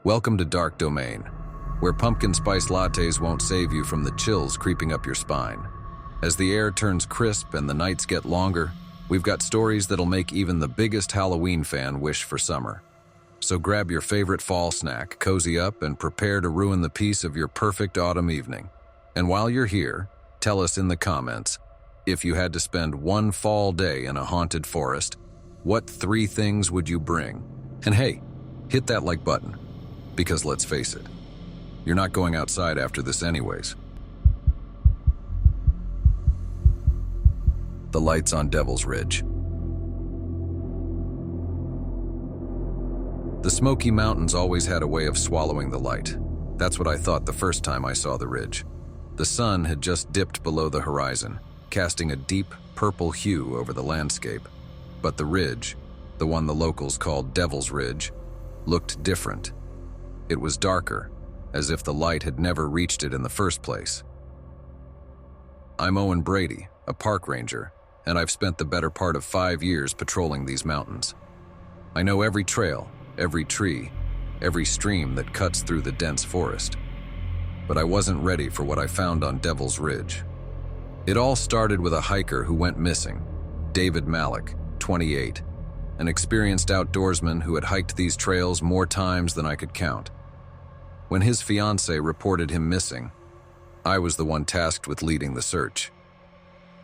Welcome to Dark Domain, where pumpkin spice lattes won't save you from the chills creeping up your spine. As the air turns crisp and the nights get longer, we've got stories that'll make even the biggest Halloween fan wish for summer. So grab your favorite fall snack, cozy up, and prepare to ruin the peace of your perfect autumn evening. And while you're here, tell us in the comments, if you had to spend one fall day in a haunted forest, what 3 things would you bring? And hey, hit that like button, because let's face it, you're not going outside after this anyways. The lights on Devil's Ridge. The Smoky Mountains always had a way of swallowing the light. That's what I thought the first time I saw the ridge. The sun had just dipped below the horizon, casting a deep purple hue over the landscape. But the ridge, the one the locals called Devil's Ridge, looked different. It was darker, as if the light had never reached it in the first place. I'm Owen Brady, a park ranger, and I've spent the better part of 5 years patrolling these mountains. I know every trail, every tree, every stream that cuts through the dense forest. But I wasn't ready for what I found on Devil's Ridge. It all started with a hiker who went missing, David Malik, 28, an experienced outdoorsman who had hiked these trails more times than I could count. When his fiancée reported him missing, I was the one tasked with leading the search.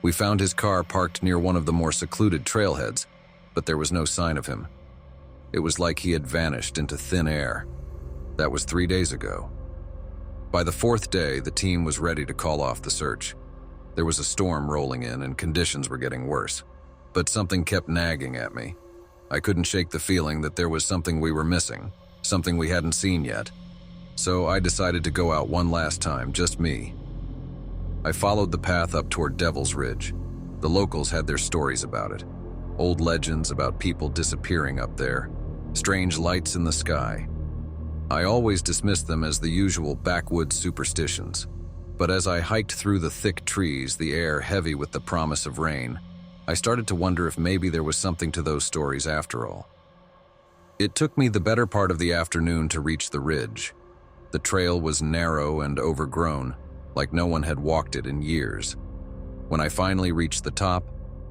We found his car parked near one of the more secluded trailheads, but there was no sign of him. It was like he had vanished into thin air. That was 3 days ago. By the 4th day, the team was ready to call off the search. There was a storm rolling in and conditions were getting worse. But something kept nagging at me. I couldn't shake the feeling that there was something we were missing, something we hadn't seen yet. So I decided to go out one last time, just me. I followed the path up toward Devil's Ridge. The locals had their stories about it. Old legends about people disappearing up there. Strange lights in the sky. I always dismissed them as the usual backwoods superstitions. But as I hiked through the thick trees, the air heavy with the promise of rain, I started to wonder if maybe there was something to those stories after all. It took me the better part of the afternoon to reach the ridge. The trail was narrow and overgrown, like no one had walked it in years. When I finally reached the top,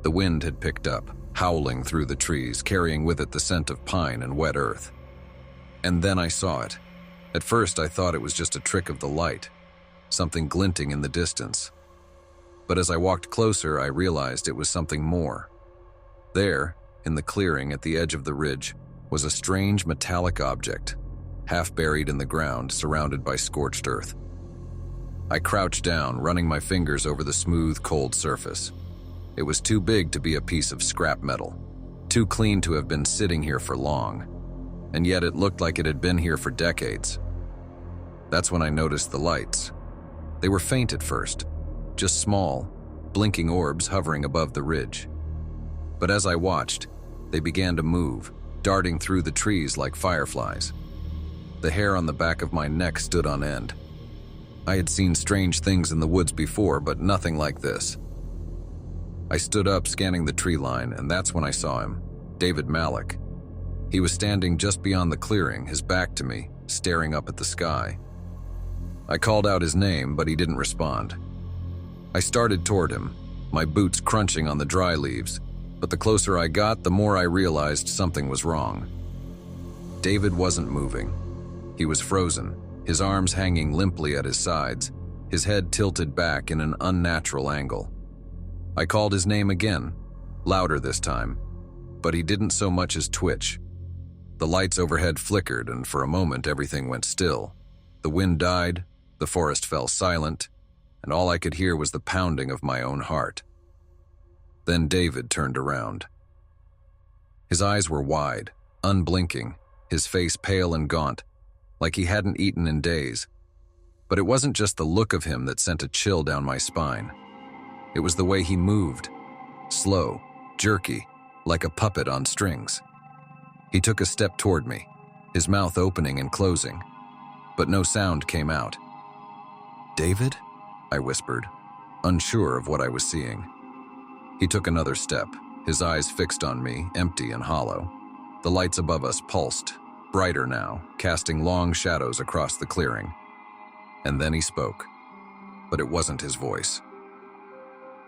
the wind had picked up, howling through the trees, carrying with it the scent of pine and wet earth. And then I saw it. At first I thought it was just a trick of the light, something glinting in the distance. But as I walked closer, I realized it was something more. There, in the clearing at the edge of the ridge, was a strange metallic object, half buried in the ground, surrounded by scorched earth. I crouched down, running my fingers over the smooth, cold surface. It was too big to be a piece of scrap metal, too clean to have been sitting here for long, and yet it looked like it had been here for decades. That's when I noticed the lights. They were faint at first, just small, blinking orbs hovering above the ridge. But as I watched, they began to move, darting through the trees like fireflies. The hair on the back of my neck stood on end. I had seen strange things in the woods before, but nothing like this. I stood up, scanning the tree line, and that's when I saw him, David Malik. He was standing just beyond the clearing, his back to me, staring up at the sky. I called out his name, but he didn't respond. I started toward him, my boots crunching on the dry leaves, but the closer I got, the more I realized something was wrong. David wasn't moving. He was frozen, his arms hanging limply at his sides, his head tilted back in an unnatural angle. I called his name again, louder this time, but he didn't so much as twitch. The lights overhead flickered, and for a moment everything went still. The wind died, the forest fell silent, and all I could hear was the pounding of my own heart. Then David turned around. His eyes were wide, unblinking, his face pale and gaunt, like he hadn't eaten in days. But it wasn't just the look of him that sent a chill down my spine. It was the way he moved, slow, jerky, like a puppet on strings. He took a step toward me, his mouth opening and closing, but no sound came out. "David?" I whispered, unsure of what I was seeing. He took another step, his eyes fixed on me, empty and hollow. The lights above us pulsed, brighter now, casting long shadows across the clearing. And then he spoke, but it wasn't his voice.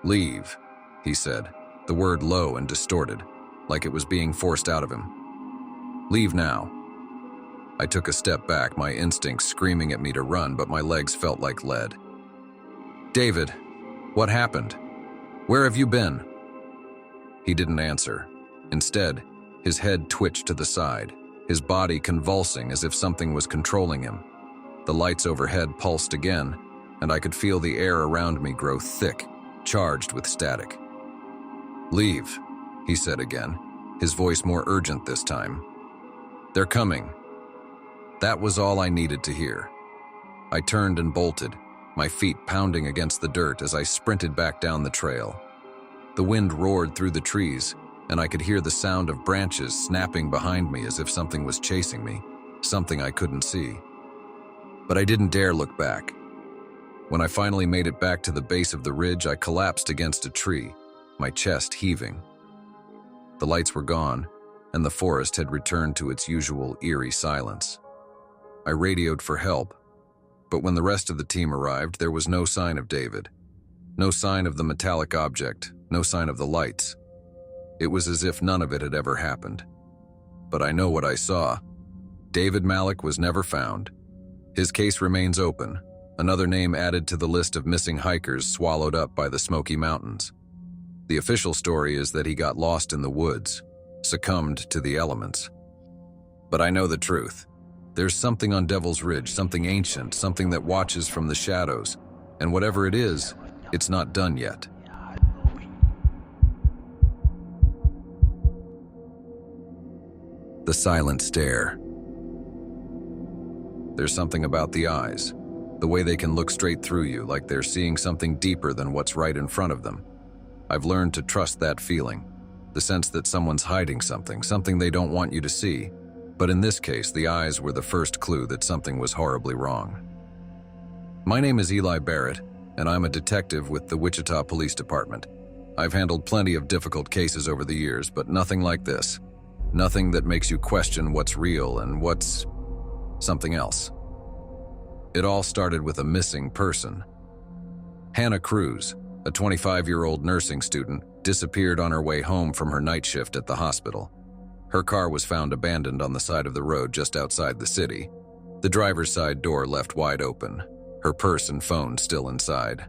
"Leave," he said, the word low and distorted, like it was being forced out of him. "Leave now." I took a step back, my instincts screaming at me to run, but my legs felt like lead. "David, what happened? Where have you been?" He didn't answer. Instead, his head twitched to the side, his body convulsing as if something was controlling him. The lights overhead pulsed again, and I could feel the air around me grow thick, charged with static. "Leave," he said again, his voice more urgent this time. "They're coming." That was all I needed to hear. I turned and bolted, my feet pounding against the dirt as I sprinted back down the trail. The wind roared through the trees, and I could hear the sound of branches snapping behind me as if something was chasing me, something I couldn't see. But I didn't dare look back. When I finally made it back to the base of the ridge, I collapsed against a tree, my chest heaving. The lights were gone, and the forest had returned to its usual eerie silence. I radioed for help, but when the rest of the team arrived, there was no sign of David. No sign of the metallic object, no sign of the lights. It was as if none of it had ever happened. But I know what I saw. David Malik was never found. His case remains open, another name added to the list of missing hikers swallowed up by the Smoky Mountains. The official story is that he got lost in the woods, succumbed to the elements. But I know the truth. There's something on Devil's Ridge, something ancient, something that watches from the shadows, and whatever it is, it's not done yet. The silent stare. There's something about the eyes, the way they can look straight through you, like they're seeing something deeper than what's right in front of them. I've learned to trust that feeling, the sense that someone's hiding something they don't want you to see. But in this case, the eyes were the first clue that something was horribly wrong. My name is Eli Barrett, and I'm a detective with the Wichita Police Department. I've handled plenty of difficult cases over the years, but nothing like this. Nothing that makes you question what's real and what's something else. It all started with a missing person. Hannah Cruz, a 25-year-old nursing student, disappeared on her way home from her night shift at the hospital. Her car was found abandoned on the side of the road just outside the city. The driver's side door left wide open, her purse and phone still inside.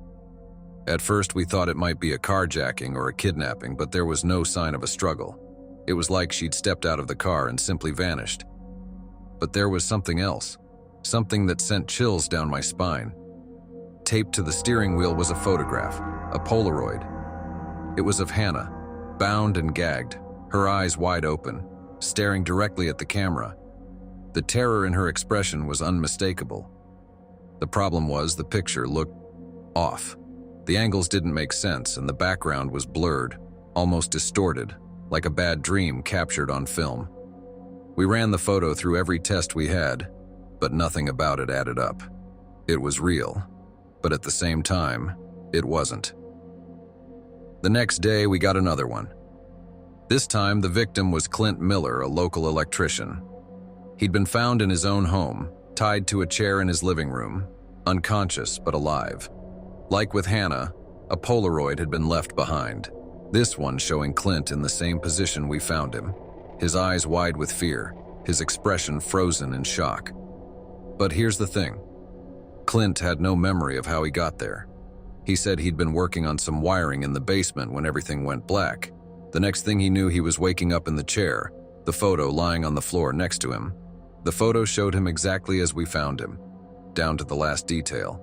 At first, we thought it might be a carjacking or a kidnapping, but there was no sign of a struggle. It was like she'd stepped out of the car and simply vanished. But there was something else, something that sent chills down my spine. Taped to the steering wheel was a photograph, a Polaroid. It was of Hannah, bound and gagged, her eyes wide open, staring directly at the camera. The terror in her expression was unmistakable. The problem was the picture looked off. The angles didn't make sense, and the background was blurred, almost distorted, like a bad dream captured on film. We ran the photo through every test we had, but nothing about it added up. It was real, but at the same time, it wasn't. The next day, we got another one. This time, the victim was Clint Miller, a local electrician. He'd been found in his own home, tied to a chair in his living room, unconscious but alive. Like with Hannah, a Polaroid had been left behind. This one showing Clint in the same position we found him, his eyes wide with fear, his expression frozen in shock. But here's the thing. Clint had no memory of how he got there. He said he'd been working on some wiring in the basement when everything went black. The next thing he knew, he was waking up in the chair, the photo lying on the floor next to him. The photo showed him exactly as we found him, down to the last detail.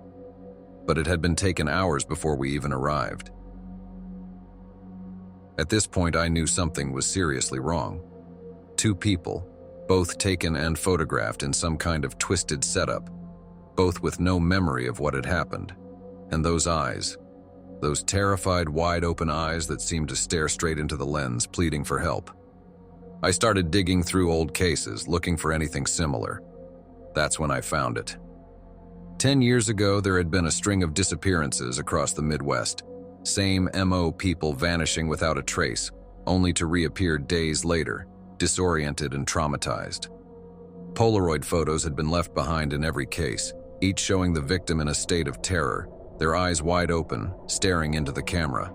But it had been taken hours before we even arrived. At this point, I knew something was seriously wrong. Two people, both taken and photographed in some kind of twisted setup, both with no memory of what had happened. And those eyes, those terrified, wide-open eyes that seemed to stare straight into the lens, pleading for help. I started digging through old cases, looking for anything similar. That's when I found it. 10 years ago, there had been a string of disappearances across the Midwest. Same MO people vanishing without a trace, only to reappear days later, disoriented and traumatized. Polaroid photos had been left behind in every case, each showing the victim in a state of terror, their eyes wide open, staring into the camera.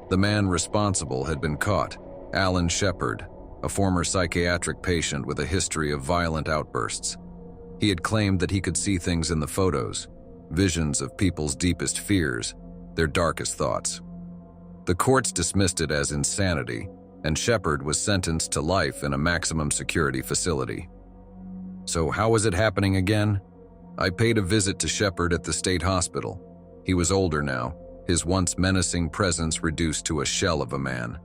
The man responsible had been caught, Alan Shepard, a former psychiatric patient with a history of violent outbursts. He had claimed that he could see things in the photos, visions of people's deepest fears, their darkest thoughts. The courts dismissed it as insanity, and Shepard was sentenced to life in a maximum security facility. So how was it happening again? I paid a visit to Shepard at the state hospital. He was older now, his once menacing presence reduced to a shell of a man.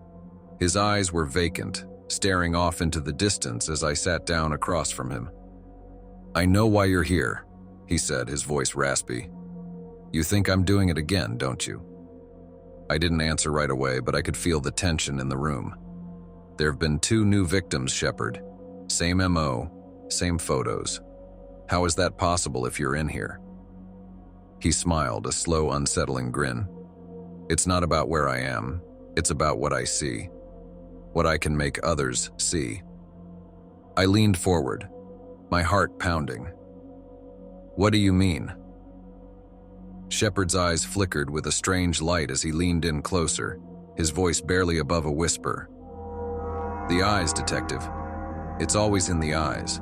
His eyes were vacant, staring off into the distance as I sat down across from him. "I know why you're here," he said, his voice raspy. "You think I'm doing it again, don't you?" I didn't answer right away, but I could feel the tension in the room. "There have been 2 new victims, Shepard. Same MO, same photos. How is that possible if you're in here?" He smiled, a slow, unsettling grin. "It's not about where I am. It's about what I see. What I can make others see." I leaned forward, my heart pounding. "What do you mean?" Shepard's eyes flickered with a strange light as he leaned in closer, his voice barely above a whisper. "The eyes, detective. It's always in the eyes.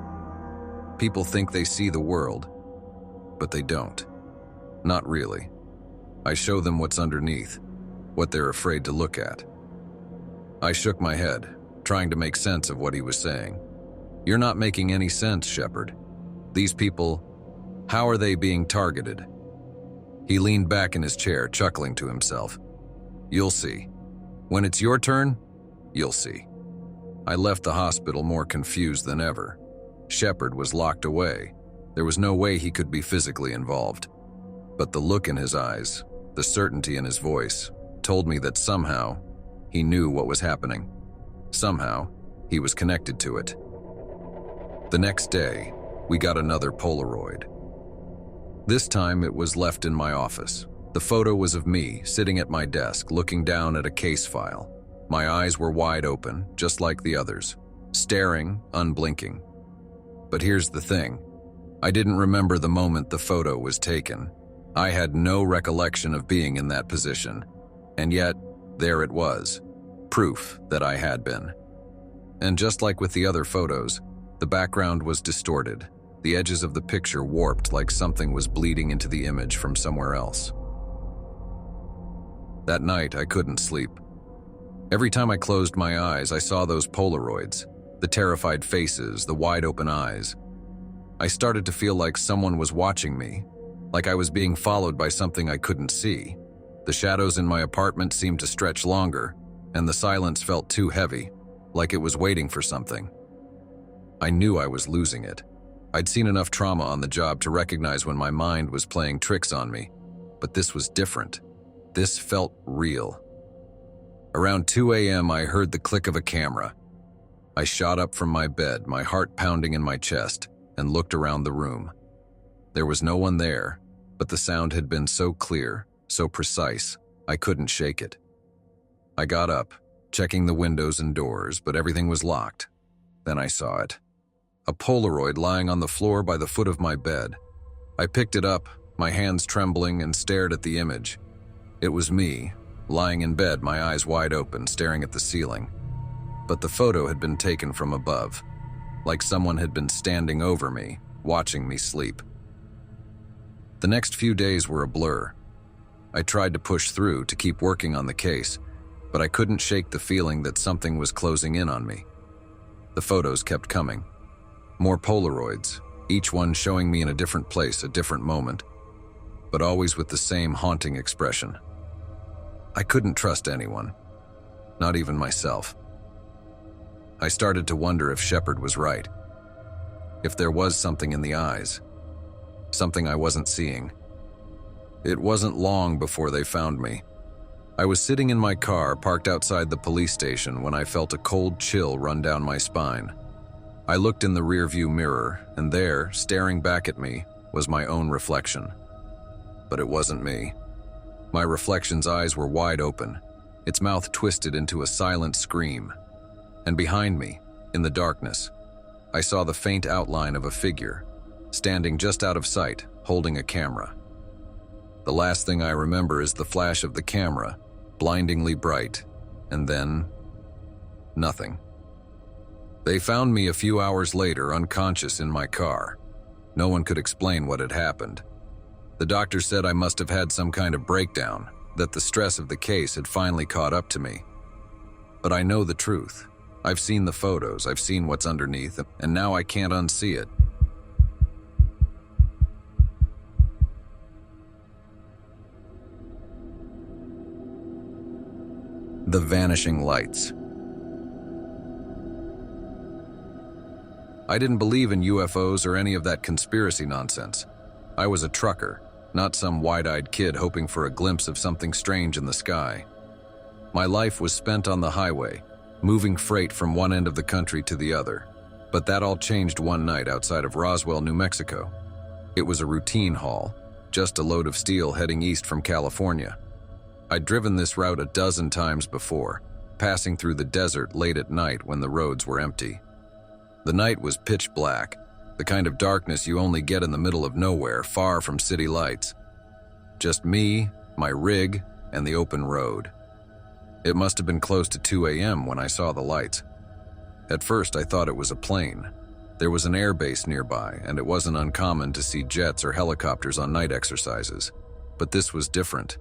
People think they see the world, but they don't. Not really. I show them what's underneath, what they're afraid to look at." I shook my head, trying to make sense of what he was saying. "You're not making any sense, Shepard. These people, how are they being targeted?" He leaned back in his chair, chuckling to himself. "You'll see. When it's your turn, you'll see." I left the hospital more confused than ever. Shepard was locked away. There was no way he could be physically involved. But the look in his eyes, the certainty in his voice, told me that somehow he knew what was happening. Somehow he was connected to it. The next day, we got another Polaroid. This time it was left in my office. The photo was of me sitting at my desk looking down at a case file. My eyes were wide open, just like the others, staring, unblinking. But here's the thing. I didn't remember the moment the photo was taken. I had no recollection of being in that position. And yet, there it was, proof that I had been. And just like with the other photos, the background was distorted, the edges of the picture warped like something was bleeding into the image from somewhere else. That night, I couldn't sleep. Every time I closed my eyes, I saw those Polaroids, the terrified faces, the wide-open eyes. I started to feel like someone was watching me, like I was being followed by something I couldn't see. The shadows in my apartment seemed to stretch longer, and the silence felt too heavy, like it was waiting for something. I knew I was losing it. I'd seen enough trauma on the job to recognize when my mind was playing tricks on me, but this was different. This felt real. Around 2 a.m., I heard the click of a camera. I shot up from my bed, my heart pounding in my chest, and looked around the room. There was no one there, but the sound had been so clear, so precise, I couldn't shake it. I got up, checking the windows and doors, but everything was locked. Then I saw it. A Polaroid lying on the floor by the foot of my bed. I picked it up, my hands trembling, and stared at the image. It was me, lying in bed, my eyes wide open, staring at the ceiling. But the photo had been taken from above, like someone had been standing over me, watching me sleep. The next few days were a blur. I tried to push through to keep working on the case, but I couldn't shake the feeling that something was closing in on me. The photos kept coming. More Polaroids, each one showing me in a different place, a different moment, but always with the same haunting expression. I couldn't trust anyone, not even myself. I started to wonder if Shepard was right, if there was something in the eyes, something I wasn't seeing. It wasn't long before they found me. I was sitting in my car parked outside the police station when I felt a cold chill run down my spine. I looked in the rearview mirror, and there, staring back at me, was my own reflection. But it wasn't me. My reflection's eyes were wide open, its mouth twisted into a silent scream. And behind me, in the darkness, I saw the faint outline of a figure, standing just out of sight, holding a camera. The last thing I remember is the flash of the camera, blindingly bright, and then nothing. They found me a few hours later unconscious in my car. No one could explain what had happened. The doctor said I must have had some kind of breakdown, that the stress of the case had finally caught up to me. But I know the truth. I've seen the photos, I've seen what's underneath, and now I can't unsee it. The Vanishing Lights. I didn't believe in UFOs or any of that conspiracy nonsense. I was a trucker, not some wide-eyed kid hoping for a glimpse of something strange in the sky. My life was spent on the highway, moving freight from one end of the country to the other. But that all changed one night outside of Roswell, New Mexico. It was a routine haul, just a load of steel heading east from California. I'd driven this route a dozen times before, passing through the desert late at night when the roads were empty. The night was pitch black, the kind of darkness you only get in the middle of nowhere, far from city lights. Just me, my rig, and the open road. It must have been close to 2 a.m. when I saw the lights. At first, I thought it was a plane. There was an air base nearby, and it wasn't uncommon to see jets or helicopters on night exercises. But this was different.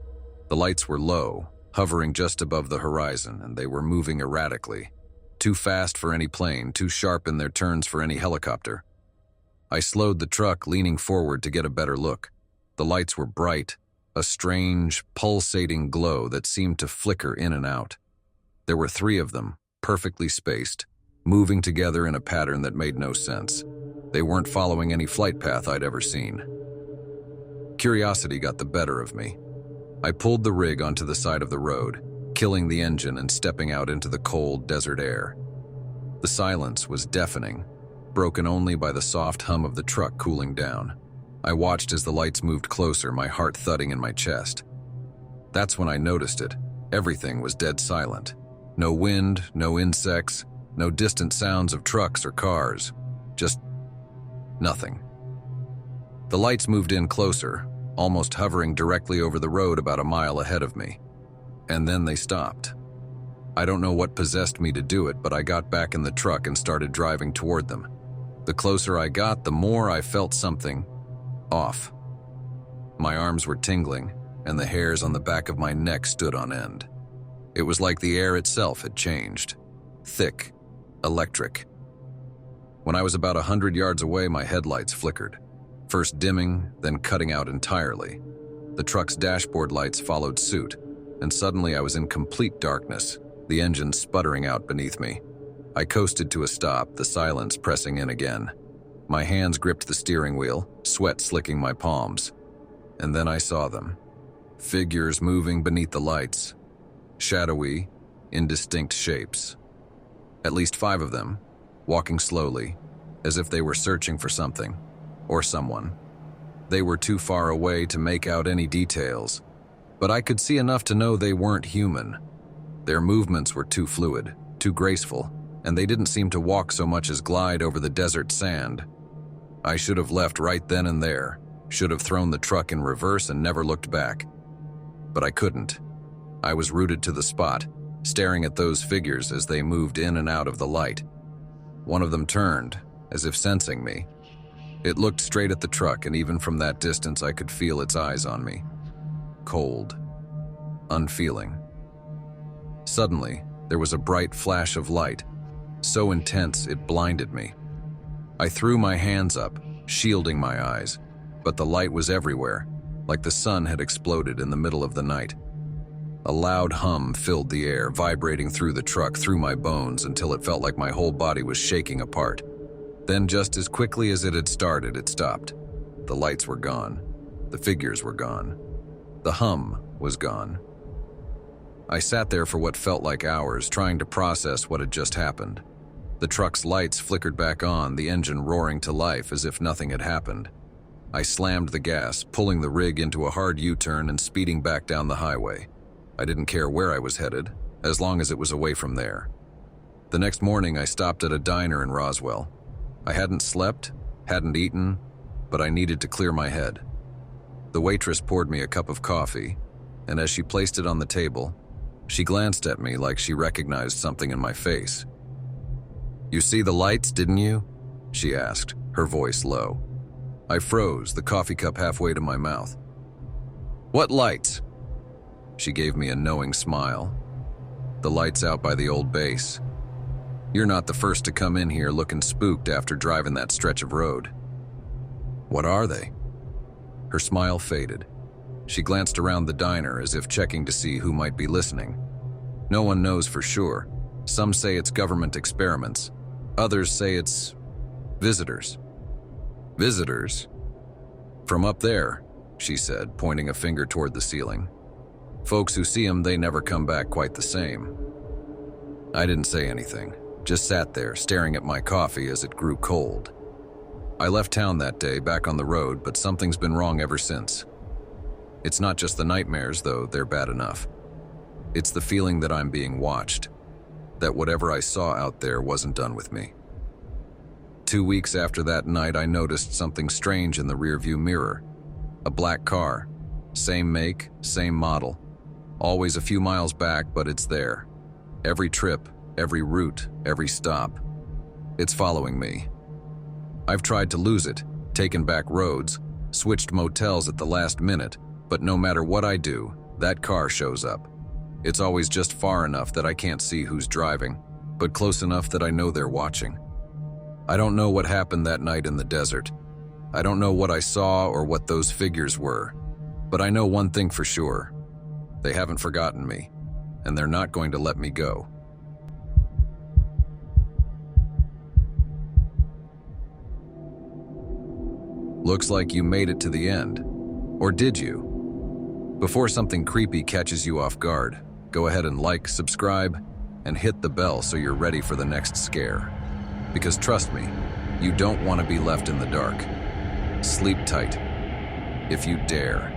The lights were low, hovering just above the horizon, and they were moving erratically. Too fast for any plane, too sharp in their turns for any helicopter. I slowed the truck, leaning forward to get a better look. The lights were bright, a strange, pulsating glow that seemed to flicker in and out. There were 3 of them, perfectly spaced, moving together in a pattern that made no sense. They weren't following any flight path I'd ever seen. Curiosity got the better of me. I pulled the rig onto the side of the road, killing the engine and stepping out into the cold desert air. The silence was deafening, broken only by the soft hum of the truck cooling down. I watched as the lights moved closer, my heart thudding in my chest. That's when I noticed it. Everything was dead silent. No wind, no insects, no distant sounds of trucks or cars. Just nothing. The lights moved in closer, almost hovering directly over the road about a mile ahead of me. And then they stopped. I don't know what possessed me to do it, but I got back in the truck and started driving toward them. The closer I got, the more I felt something off. My arms were tingling, and the hairs on the back of my neck stood on end. It was like the air itself had changed. Thick, electric. When I was about 100 yards away, my headlights flickered, first dimming, then cutting out entirely. The truck's dashboard lights followed suit, and suddenly I was in complete darkness, the engine sputtering out beneath me. I coasted to a stop, the silence pressing in again. My hands gripped the steering wheel, sweat slicking my palms. And then I saw them. Figures moving beneath the lights. Shadowy, indistinct shapes. At least 5 of them, walking slowly, as if they were searching for something, or someone. They were too far away to make out any details, but I could see enough to know they weren't human. Their movements were too fluid, too graceful, and they didn't seem to walk so much as glide over the desert sand. I should have left right then and there, should have thrown the truck in reverse and never looked back. But I couldn't. I was rooted to the spot, staring at those figures as they moved in and out of the light. One of them turned, as if sensing me. It looked straight at the truck, and even from that distance I could feel its eyes on me. Cold. Unfeeling. Suddenly, there was a bright flash of light, so intense it blinded me. I threw my hands up, shielding my eyes, but the light was everywhere, like the sun had exploded in the middle of the night. A loud hum filled the air, vibrating through the truck, through my bones, until it felt like my whole body was shaking apart. Then, just as quickly as it had started, it stopped. The lights were gone. The figures were gone. The hum was gone. I sat there for what felt like hours, trying to process what had just happened. The truck's lights flickered back on, the engine roaring to life as if nothing had happened. I slammed the gas, pulling the rig into a hard U-turn and speeding back down the highway. I didn't care where I was headed, as long as it was away from there. The next morning, I stopped at a diner in Roswell. I hadn't slept, hadn't eaten, but I needed to clear my head. The waitress poured me a cup of coffee, and as she placed it on the table, she glanced at me like she recognized something in my face. "You see the lights, didn't you?" she asked, her voice low. I froze, the coffee cup halfway to my mouth. "What lights?" She gave me a knowing smile. "The lights out by the old base. You're not the first to come in here looking spooked after driving that stretch of road." "What are they?" Her smile faded. She glanced around the diner as if checking to see who might be listening. No one knows for sure. Some say it's government experiments. Others say it's visitors. "Visitors?" "From up there," she said, pointing a finger toward the ceiling. "Folks who see them, they never come back quite the same." I didn't say anything, just sat there staring at my coffee as it grew cold. I left town that day back on the road, but something's been wrong ever since. It's not just the nightmares, though they're bad enough. It's the feeling that I'm being watched, that whatever I saw out there wasn't done with me. 2 weeks after that night, I noticed something strange in the rearview mirror. A black car, same make, same model. Always a few miles back, but it's there. Every trip, every route, every stop. It's following me. I've tried to lose it, taken back roads, switched motels at the last minute, but no matter what I do, that car shows up. It's always just far enough that I can't see who's driving, but close enough that I know they're watching. I don't know what happened that night in the desert. I don't know what I saw or what those figures were, but I know one thing for sure. They haven't forgotten me, and they're not going to let me go. Looks like you made it to the end. Or did you? Before something creepy catches you off guard, go ahead and like, subscribe, and hit the bell so you're ready for the next scare. Because trust me, you don't want to be left in the dark. Sleep tight, if you dare.